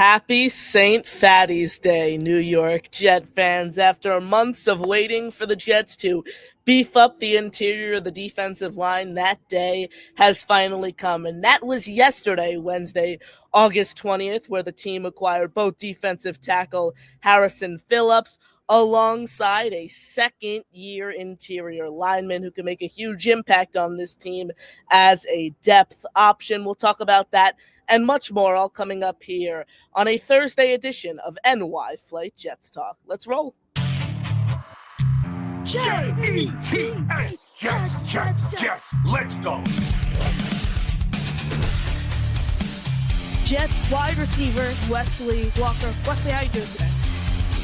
Happy St. Fatty's Day, New York Jet fans. After months of waiting for the Jets to beef up the interior of the defensive line, that day has finally come. And that was yesterday, Wednesday, August 20th, where the team acquired both defensive tackle Harrison Phillips alongside a second-year interior lineman who can make a huge impact on this team as a depth option. We'll talk about that and much more, all coming up here on a Thursday edition of NY Flight Jets Talk. Let's roll. Jets, Jets, let's go. Jets wide receiver Wesley Walker. Wesley, how you doing today?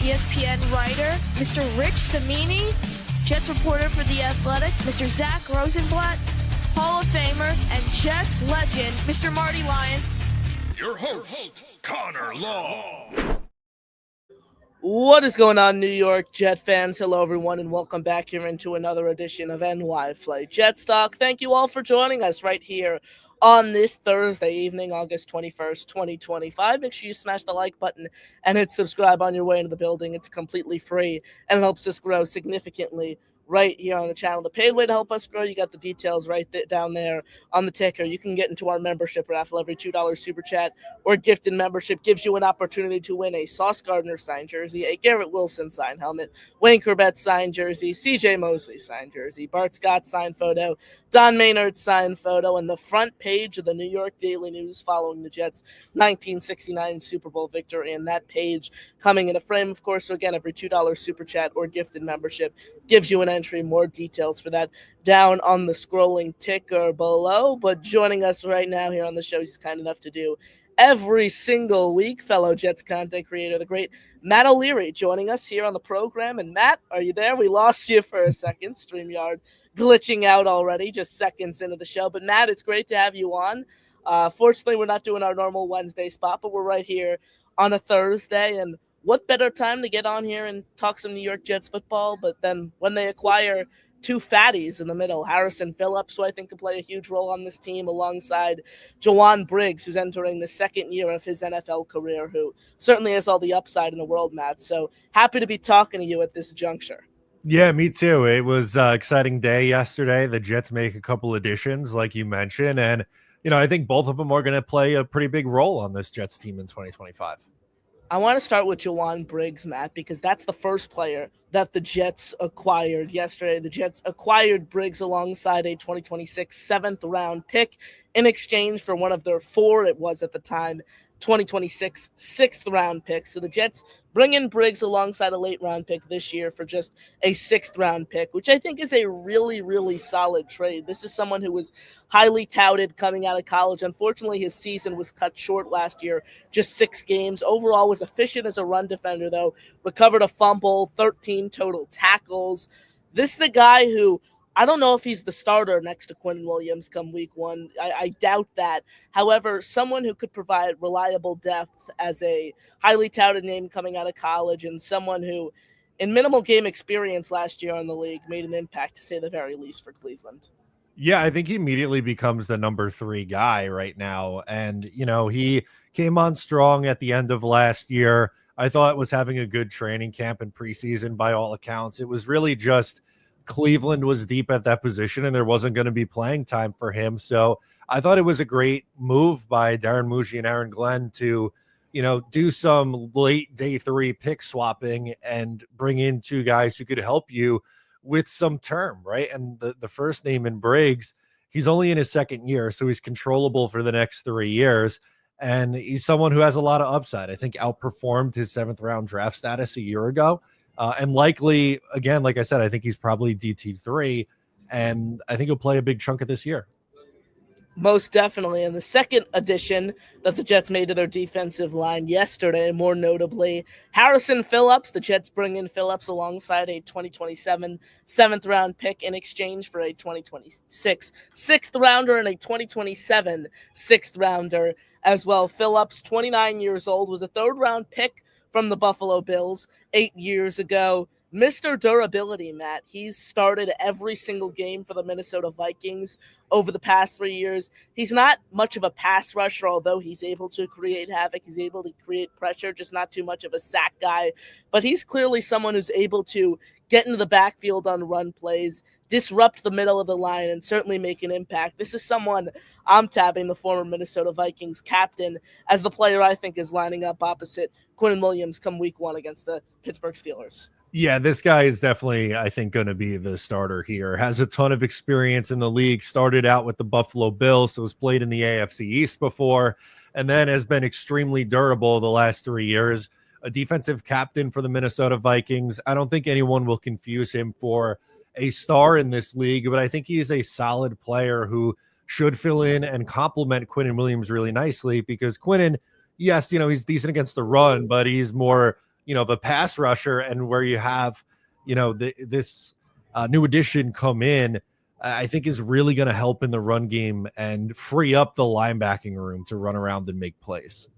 ESPN writer Mr. Rich Cimini, Jets reporter for The Athletic, Mr. Zach Rosenblatt, Hall of Famer and Jets legend Mr. Marty Lyons. Your host, Connor Law. What is going on, New York Jet fans? Hello, everyone, and welcome back here into another edition of NY Flight Jets Talk. Thank you all for joining us right here on this Thursday evening, August 21st, 2025. Make sure you smash the like button and hit subscribe on your way into the building. It's completely free, and it helps us grow significantly right here on the channel. The paid way to help us grow, you got the details right down there on the ticker. You can get into our membership raffle. Every $2 super chat or gifted membership gives you an opportunity to win a Sauce Gardner signed jersey, a Garrett Wilson signed helmet, Wayne Corbett signed jersey, CJ Mosley signed jersey, Bart Scott signed photo, Don Maynard signed photo, and the front page of the New York Daily News following the Jets' 1969 Super Bowl victory. And that page coming in a frame, of course. So again, every $2 super chat or gifted membership gives you an entry. More details for that down on the scrolling ticker below. But joining us right now here on the show, he's kind enough to do every single week, fellow Jets content creator, the great Matt O'Leary, joining us here on the program. And Matt, are you there? We lost you for a second. StreamYard glitching out already, just seconds into the show. But Matt, it's great to have you on. Fortunately, we're not doing our normal Wednesday spot, but we're right here on a Thursday. And what better time to get on here and talk some New York Jets football, but then when they acquire two fatties in the middle, Harrison Phillips, who I think could play a huge role on this team, alongside Jawan Briggs, who's entering the second year of his NFL career, who certainly has all the upside in the world, Matt. So happy to be talking to you at this juncture. Yeah, me too. It was an exciting day yesterday. The Jets make a couple additions, like you mentioned, and I think both of them are going to play a pretty big role on this Jets team in 2025. I want to start with Jawan Briggs, Matt, because that's the first player that the Jets acquired yesterday. The Jets acquired Briggs alongside a 2026 seventh-round pick in exchange for one of their four, it was at the time, 2026 sixth-round pick. So the Jets bring in Briggs alongside a late-round pick this year for just a sixth-round pick, which I think is a really, really solid trade. This is someone who was highly touted coming out of college. Unfortunately, his season was cut short last year, just 6 games. Overall, was efficient as a run defender, though. Recovered a fumble, 13 total tackles. This is the guy who, I don't know if he's the starter next to Quinn Williams come week 1. I doubt that. However, someone who could provide reliable depth as a highly touted name coming out of college, and someone who, in minimal game experience last year in the league, made an impact, to say the very least, for Cleveland. Yeah, I think he immediately becomes the number 3 guy right now. And, he came on strong at the end of last year. I thought was having a good training camp and preseason by all accounts. It was really just Cleveland was deep at that position and there wasn't going to be playing time for him. So I thought it was a great move by Darren Mougey and Aaron Glenn to, do some late day 3 pick swapping and bring in 2 guys who could help you with some term, right? And the first name in Briggs, he's only in his second year, so he's controllable for the next 3 years. And he's someone who has a lot of upside. I think outperformed his 7th round draft status a year ago. And likely, again, like I said, I think he's probably DT3, and I think he'll play a big chunk of this year. Most definitely. And the second addition that the Jets made to their defensive line yesterday, more notably, Harrison Phillips. The Jets bring in Phillips alongside a 2027 7th-round pick in exchange for a 2026 6th-rounder and a 2027 6th-rounder as well. Phillips, 29 years old, was a 3rd-round pick from the Buffalo Bills 8 years ago. Mr. Durability, Matt. He's started every single game for the Minnesota Vikings over the past 3 years. He's not much of a pass rusher, although he's able to create havoc. He's able to create pressure, just not too much of a sack guy. But he's clearly someone who's able to get into the backfield on run plays, disrupt the middle of the line, and certainly make an impact. This is someone I'm tabbing the former Minnesota Vikings captain as the player I think is lining up opposite Quinnen Williams come week 1 against the Pittsburgh Steelers. Yeah, this guy is definitely, I think, going to be the starter here. Has a ton of experience in the league. Started out with the Buffalo Bills, so has played in the AFC East before, and then has been extremely durable the last 3 years. A defensive captain for the Minnesota Vikings. I don't think anyone will confuse him for a star in this league, but I think he's a solid player who should fill in and complement Quinnen Williams really nicely, because Quinnen, yes, he's decent against the run, but he's more of a pass rusher, and where you have, this new addition come in, I think is really going to help in the run game and free up the linebacking room to run around and make plays.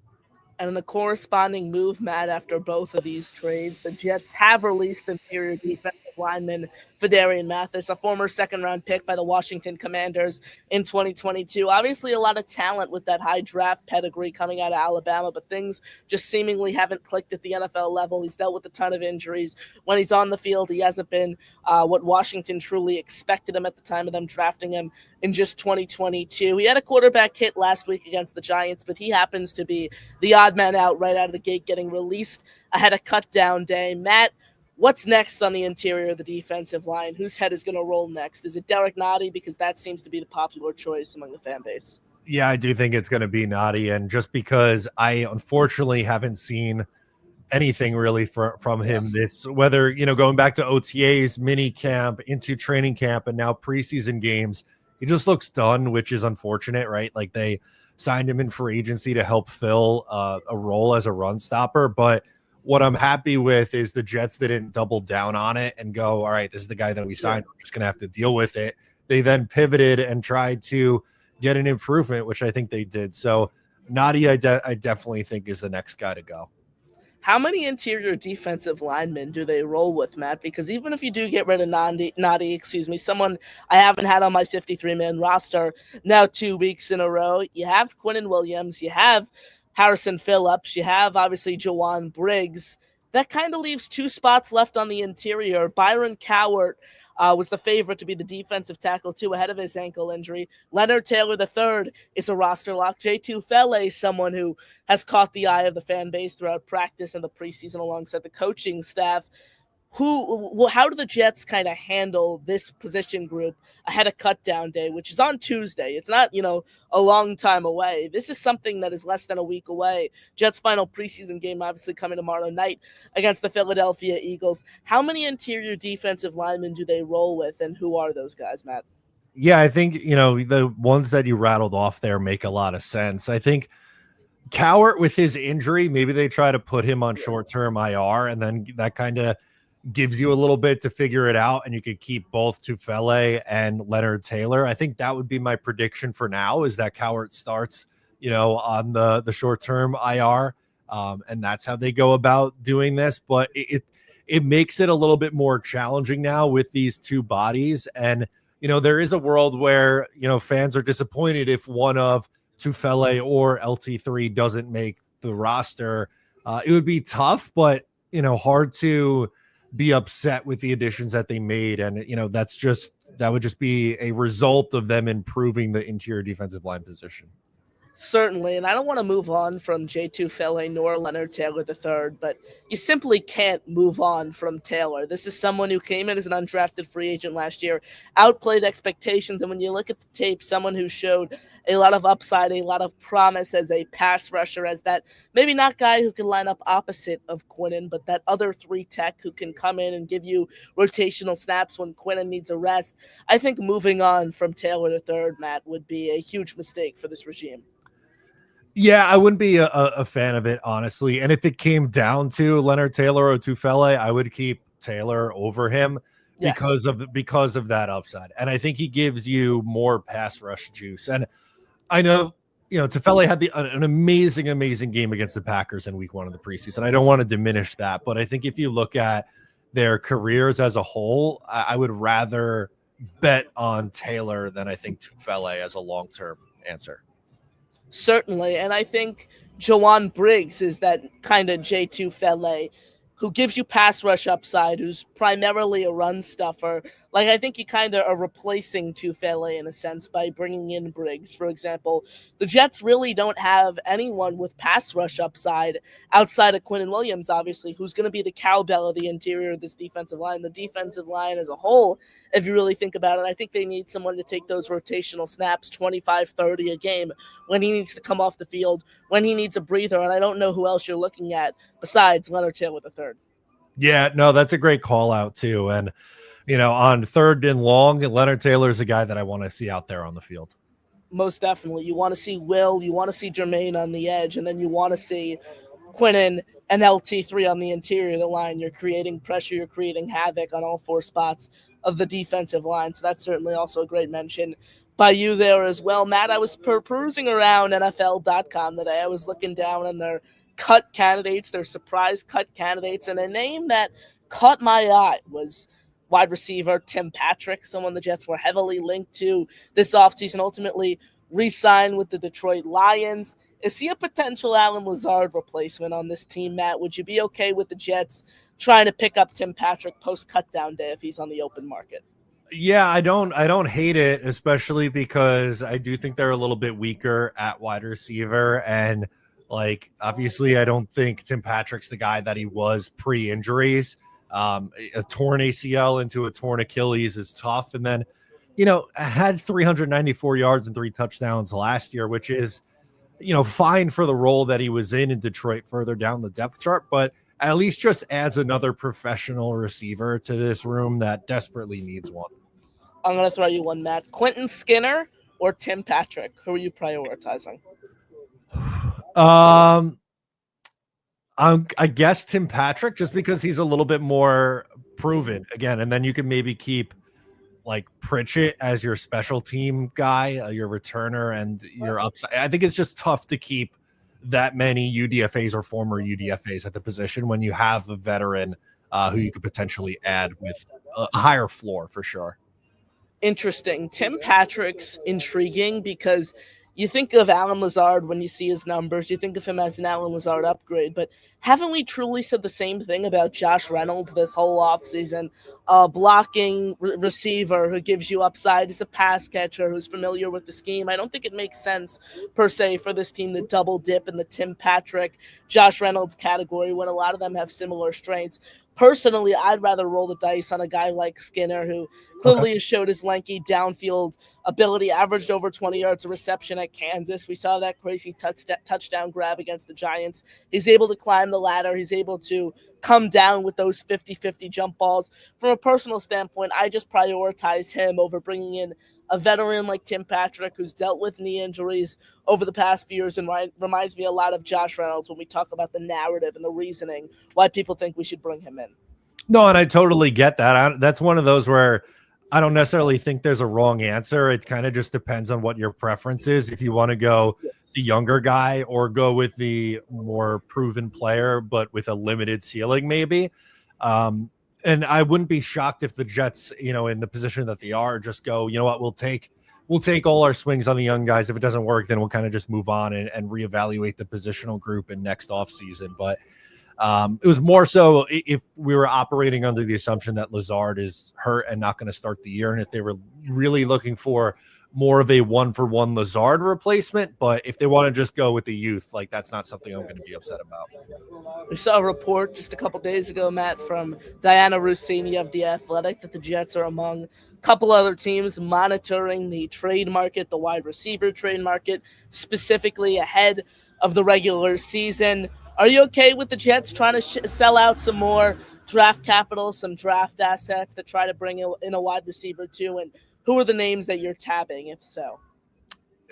And in the corresponding move, Matt, after both of these trades, the Jets have released interior defensive lineman Darren Mougey, a former second-round pick by the Washington Commanders in 2022. Obviously, a lot of talent with that high draft pedigree coming out of Alabama, but things just seemingly haven't clicked at the NFL level. He's dealt with a ton of injuries. When he's on the field, he hasn't been what Washington truly expected him at the time of them drafting him in just 2022. He had a quarterback hit last week against the Giants, but he happens to be the odd man out right out of the gate, getting released ahead of cut-down day. Matt, what's next on the interior of the defensive line? Whose head is going to roll next? Is it Derek Nottie? Because that seems to be the popular choice among the fan base. Yeah, I do think it's going to be Nottie, and just because I unfortunately haven't seen anything really from him this, whether, going back to OTAs, mini camp, into training camp, and now preseason games, he just looks done, which is unfortunate, right? Like, they signed him in free agency to help fill a role as a run stopper, but what I'm happy with is the Jets didn't double down on it and go, all right, this is the guy that we signed. We're just going to have to deal with it. They then pivoted and tried to get an improvement, which I think they did. So Nottie, I definitely think is the next guy to go. How many interior defensive linemen do they roll with, Matt? Because even if you do get rid of Nottie, someone I haven't had on my 53-man roster now 2 weeks in a row, you have Quinnen Williams, you have Harrison Phillips, you have obviously Jawan Briggs. That kind of leaves 2 spots left on the interior. Byron Cowart was the favorite to be the defensive tackle, too, ahead of his ankle injury. Leonard Taylor III is a roster lock. J2 Fele, someone who has caught the eye of the fan base throughout practice and the preseason alongside the coaching staff. How do the Jets kind of handle this position group ahead of cutdown day, which is on Tuesday? It's not, a long time away. This is something that is less than a week away. Jets' final preseason game obviously coming tomorrow night against the Philadelphia Eagles. How many interior defensive linemen do they roll with, and who are those guys, Matt? Yeah, I think, the ones that you rattled off there make a lot of sense. I think Cowart, with his injury, maybe they try to put him on short-term IR, and then that kind of gives you a little bit to figure it out, and you could keep both Tufele and Leonard Taylor. I think that would be my prediction for now, is that Cowart starts, on the short-term IR, and that's how they go about doing this. But it makes it a little bit more challenging now with these 2 bodies, and there is a world where fans are disappointed if one of Tufele or LT3 doesn't make the roster. It would be tough, but hard to be upset with the additions that they made. And, that would just be a result of them improving the interior defensive line position. Certainly, and I don't want to move on from J2 Fele nor Leonard Taylor III, but you simply can't move on from Taylor. This is someone who came in as an undrafted free agent last year, outplayed expectations, and when you look at the tape, someone who showed a lot of upside, a lot of promise as a pass rusher, as that maybe not guy who can line up opposite of Quinnen, but that other 3 tech who can come in and give you rotational snaps when Quinnen needs a rest. I think moving on from Taylor III, Matt, would be a huge mistake for this regime. Yeah, I wouldn't be a fan of it, honestly. And if it came down to Leonard Taylor or Tufele, I would keep Taylor over him because of that upside. And I think he gives you more pass rush juice. And I know, Tufele had an amazing, amazing game against the Packers in week 1 of the preseason. I don't want to diminish that, but I think if you look at their careers as a whole, I would rather bet on Taylor than I think Tufele as a long-term answer. Certainly, and I think Jawan Briggs is that kind of J2 Fele who gives you pass rush upside, who's primarily a run stuffer. Like, I think you kind of are replacing Tufele in a sense by bringing in Briggs. For example, the Jets really don't have anyone with pass rush upside outside of Quinnen Williams, obviously, who's going to be the cowbell of the interior of this defensive line. The defensive line as a whole, if you really think about it, I think they need someone to take those rotational snaps, 25, 30 a game, when he needs to come off the field, when he needs a breather. And I don't know who else you're looking at besides Leonard Taylor III. Yeah, no, that's a great call out too. And, on 3rd and long, Leonard Taylor is a guy that I want to see out there on the field. Most definitely. You want to see Will, you want to see Jermaine on the edge, and then you want to see Quinnen and LT3 on the interior of the line. You're creating pressure, you're creating havoc on all 4 spots of the defensive line. So that's certainly also a great mention by you there as well. Matt, I was perusing around NFL.com today. I was looking down on their cut candidates, their surprise cut candidates, and a name that caught my eye was wide receiver Tim Patrick, someone the Jets were heavily linked to this offseason, ultimately re-signed with the Detroit Lions. Is he a potential Allen Lazard replacement on this team, Matt? Would you be okay with the Jets trying to pick up Tim Patrick post-cutdown day if he's on the open market? Yeah, I don't hate it, especially because I do think they're a little bit weaker at wide receiver. And obviously, I don't think Tim Patrick's the guy that he was pre-injuries. A torn ACL into a torn Achilles is tough. And then, had 394 yards and 3 touchdowns last year, which is, fine for the role that he was in Detroit further down the depth chart, but at least just adds another professional receiver to this room that desperately needs one. I'm going to throw you one, Matt. Quentin Skinner or Tim Patrick? Who are you prioritizing? I guess Tim Patrick, just because he's a little bit more proven again, and then you can maybe keep Pritchett as your special team guy, your returner, and your upside. I think it's just tough to keep that many UDFAs or former UDFAs at the position when you have a veteran who you could potentially add with a higher floor for sure. Interesting. Tim Patrick's intriguing because you think of Allen Lazard when you see his numbers. You think of him as an Allen Lazard upgrade. But haven't we truly said the same thing about Josh Reynolds this whole offseason? Blocking receiver who gives you upside. He's a pass catcher who's familiar with the scheme. I don't think it makes sense, per se, for this team to double dip in the Tim Patrick, Josh Reynolds category when a lot of them have similar strengths. Personally, I'd rather roll the dice on a guy like Skinner, who clearly has showed his lanky downfield ability, averaged over 20 yards of reception at Kansas. We saw that crazy touchdown grab against the Giants. He's able to climb the ladder. He's able to come down with those 50-50 jump balls. From a personal standpoint, I just prioritize him over bringing in a veteran like Tim Patrick, who's dealt with knee injuries over the past few years and reminds me a lot of Josh Reynolds when we talk about the narrative and the reasoning why people think we should bring him in. No, and I totally get that. That's one of those where I don't necessarily think there's a wrong answer. It kind of just depends on what your preference is. If you want to go the younger guy or go with the more proven player, but with a limited ceiling, maybe. And I wouldn't be shocked if the Jets, in the position that they are, just go, you know what, we'll take all our swings on the young guys. If it doesn't work, then we'll kind of just move on and reevaluate the positional group in next offseason. But it was more so if we were operating under the assumption that Lazard is hurt and not going to start the year, and if they were really looking for more of a one-for-one Lazard replacement. But if they want to just go with the youth, that's not something I'm going to be upset about. We saw a report just a couple days ago, Matt, from Diana Rossini of The Athletic that the Jets are among a couple other teams monitoring the trade market, the wide receiver trade market, specifically ahead of the regular season. Are you okay with the Jets trying to sell out some more draft capital, some draft assets that try to bring in a wide receiver too? And who are the names that you're tabbing, if so?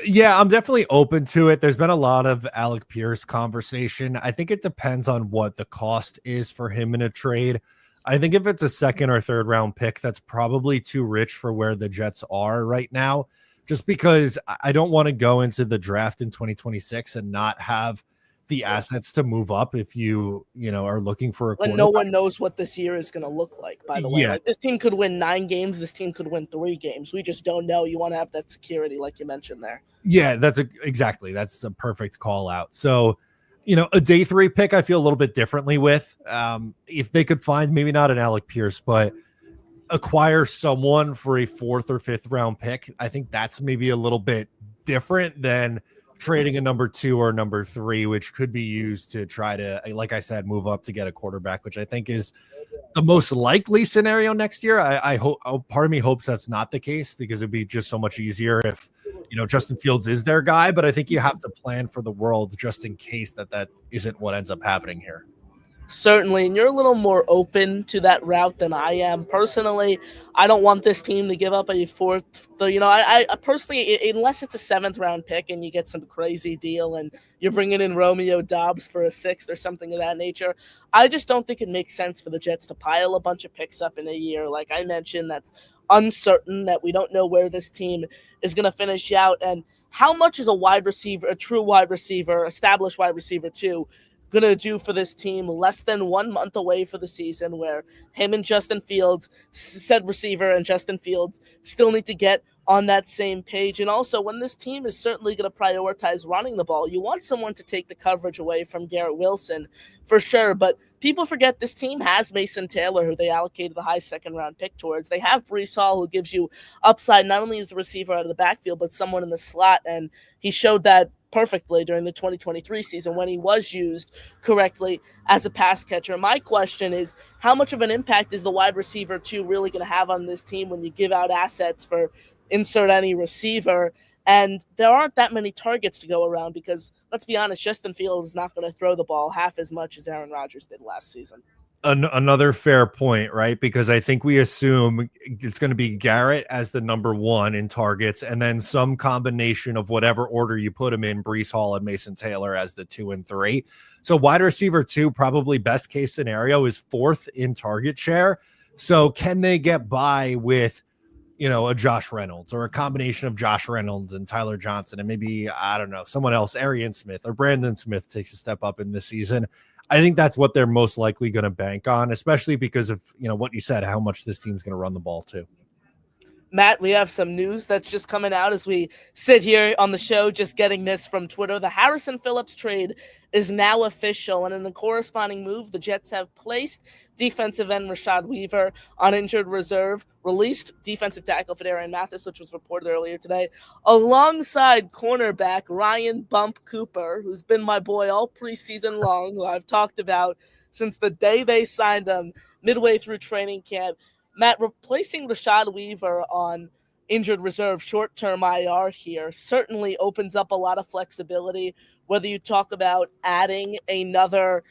Yeah, I'm definitely open to it. There's been a lot of Alec Pierce conversation. I think it depends on what the cost is for him in a trade. I think if it's a 2nd or 3rd round pick, that's probably too rich for where the Jets are right now, just because I don't want to go into the draft in 2026 and not have the assets to move up if you are looking for a When no quarterback. one knows what this year is going to look like, by the way. Yeah. Like, this team could win 9 games. This team could win 3 games. We just don't know. You want to have that security, like you mentioned there. Yeah, that's a perfect call out. So, a day 3 pick, I feel a little bit differently with. If they could find maybe not an Alec Pierce, but acquire someone for a 4th or 5th round pick, I think that's maybe a little bit different than trading a number 2 or number 3, which could be used to try to, like I said, move up to get a quarterback, which I think is the most likely scenario next year. I hope, part of me hopes that's not the case, because it'd be just so much easier if Justin Fields is their guy. But I think you have to plan for the world just in case that isn't what ends up happening here. Certainly, and you're a little more open to that route than I am. Personally, I don't want this team to give up a 4th. I personally, unless it's a 7th round pick and you get some crazy deal and you're bringing in Romeo Doubs for a 6th or something of that nature, I just don't think it makes sense for the Jets to pile a bunch of picks up in a year. Like I mentioned, that's uncertain, that we don't know where this team is going to finish out, and how much is a true wide receiver, established wide receiver too, going to do for this team less than 1 month away for the season, where him and Justin Fields, said receiver and Justin Fields, still need to get on that same page. And also, when this team is certainly going to prioritize running the ball, you want someone to take the coverage away from Garrett Wilson for sure. But people forget this team has Mason Taylor, who they allocated the high 2nd round pick towards. They have Breece Hall, who gives you upside not only as a receiver out of the backfield, but someone in the slot. And he showed that perfectly during the 2023 season when he was used correctly as a pass catcher. My question is, how much of an impact is the wide receiver 2 really going to have on this team when you give out assets for insert any receiver? And there aren't that many targets to go around, because let's be honest, Justin Fields is not going to throw the ball half as much as Aaron Rodgers did last season. Another fair point, right? Because I think we assume it's going to be Garrett as the number 1 in targets, and then some combination of whatever order you put him in, Breece Hall and Mason Taylor as the 2 and 3. So wide receiver 2, probably best case scenario, is 4th in target share. So can they get by with, a Josh Reynolds, or a combination of Josh Reynolds and Tyler Johnson, and maybe, I don't know, someone else, Arian Smith or Brandon Smith takes a step up in this season? I think that's what they're most likely going to bank on, especially because of, what you said, how much this team's going to run the ball too. Matt, we have some news that's just coming out as we sit here on the show, just getting this from Twitter. The Harrison Phillips trade is now official, and in the corresponding move, the Jets have placed defensive end Rashad Weaver on injured reserve, released defensive tackle Darren Mougey, which was reported earlier today, alongside cornerback Ryan Bump Cooper, who's been my boy all preseason long, who I've talked about since the day they signed him midway through training camp. Matt, replacing Rashad Weaver on injured reserve short-term IR here certainly opens up a lot of flexibility, whether you talk about adding another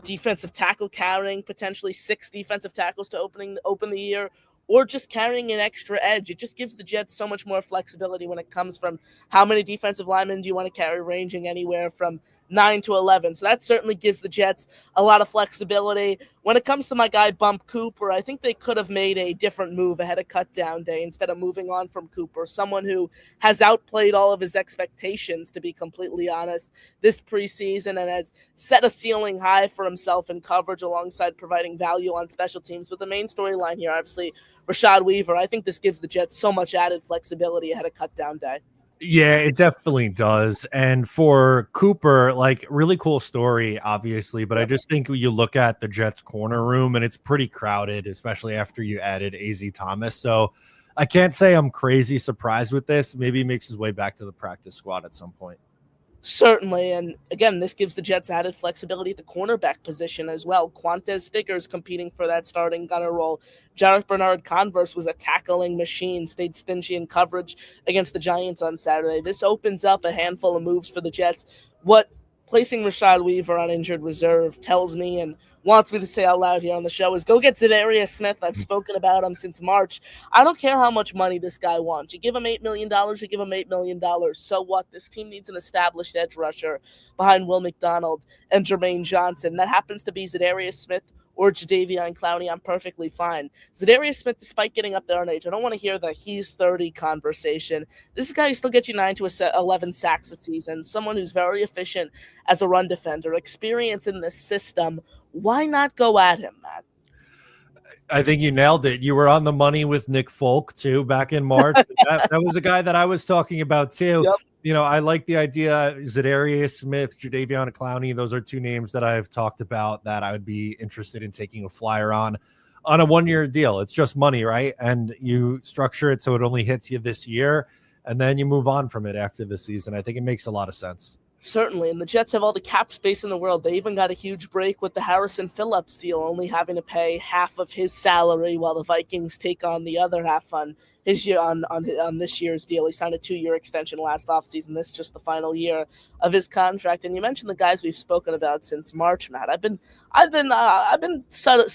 defensive tackle, carrying potentially 6 defensive tackles to open the year, or just carrying an extra edge. It just gives the Jets so much more flexibility when it comes from how many defensive linemen do you want to carry, ranging anywhere from 9 to 11. So that certainly gives the Jets a lot of flexibility. When it comes to my guy Bump Cooper, I think they could have made a different move ahead of cutdown day instead of moving on from Cooper, someone who has outplayed all of his expectations, to be completely honest, this preseason, and has set a ceiling high for himself in coverage alongside providing value on special teams. But the main storyline here, obviously, Rashad Weaver. I think this gives the Jets so much added flexibility ahead of cutdown day. Yeah, it definitely does. And for Cooper, like, really cool story, obviously, but I just think you look at the Jets corner room and it's pretty crowded, especially after you added AZ Thomas. So I can't say I'm crazy surprised with this. Maybe he makes his way back to the practice squad at some point. Certainly, and again, this gives the Jets added flexibility at the cornerback position as well. Quantez Stickers competing for that starting gunner role. Jarek Bernard Converse was a tackling machine, stayed stingy in coverage against the Giants on Saturday. This opens up a handful of moves for the Jets. What placing Rashad Weaver on injured reserve tells me and wants me to say out loud here on the show is go get Zadarius Smith. I've spoken about him since March. I don't care how much money this guy wants. You give him $8 million, you give him $8 million. So what? This team needs an established edge rusher behind Will McDonald and Jermaine Johnson. That happens to be Zadarius Smith or Jadeveon Clowney, I'm perfectly fine. Zadarius Smith, despite getting up there in age, I don't want to hear the he's 30 conversation. This is a guy who still gets you 9 to 11 sacks a season, someone who's very efficient as a run defender, experience in this system. Why not go at him, Matt? I think you nailed it. You were on the money with Nick Folk too back in March. that was a guy that I was talking about too. Yep. You know, I like the idea. Zadarius Smith, Jadeveon Clowney. Those are two names that I've talked about that I would be interested in taking a flyer on a 1-year deal. It's just money, right? And you structure it so it only hits you this year, and then you move on from it after the season. I think it makes a lot of sense. Certainly, and the Jets have all the cap space in the world. They even got a huge break with the Harrison Phillips deal, only having to pay half of his salary while the Vikings take on the other half on his year on this year's deal. He signed a 2-year extension last offseason. This is just the final year of his contract. And you mentioned the guys we've spoken about since March, Matt. I've been subtly,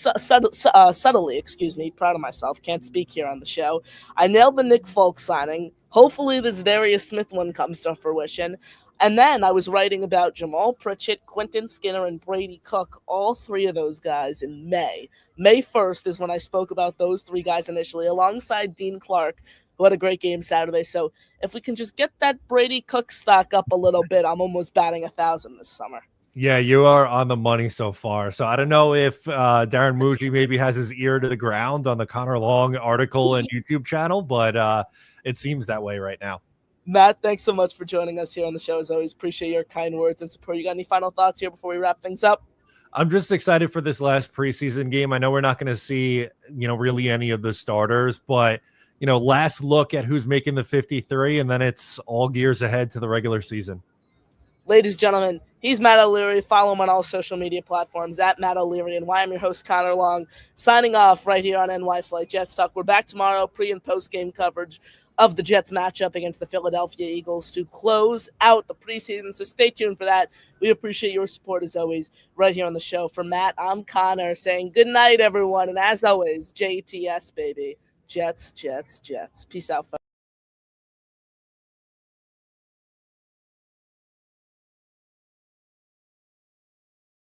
proud of myself. Can't speak here on the show. I nailed the Nick Folk signing. Hopefully, this Darius Smith one comes to fruition. And then I was writing about Jamal Pritchett, Quentin Skinner, and Brady Cook, all three of those guys in May. May 1st is when I spoke about those three guys initially, alongside Dean Clark, who had a great game Saturday. So if we can just get that Brady Cook stock up a little bit, I'm almost batting 1,000 this summer. Yeah, you are on the money so far. So I don't know if Darren Mougey maybe has his ear to the ground on the Connor Long article and YouTube channel, but it seems that way right now. Matt, thanks so much for joining us here on the show. As always, appreciate your kind words and support. You got any final thoughts here before we wrap things up? I'm just excited for this last preseason game. I know we're not going to see, really any of the starters, but, last look at who's making the 53, and then it's all gears ahead to the regular season. Ladies and gentlemen, he's Matt O'Leary. Follow him on all social media platforms at Matt O'Leary. And I'm your host, Connor Long, signing off right here on NY Flight Jets Talk. We're back tomorrow, pre- and post-game coverage of the Jets matchup against the Philadelphia Eagles to close out the preseason. So stay tuned for that. We appreciate your support as always right here on the show. For Matt, I'm Connor saying good night, everyone. And as always, JTS, baby. Jets, Jets, Jets. Peace out, folks.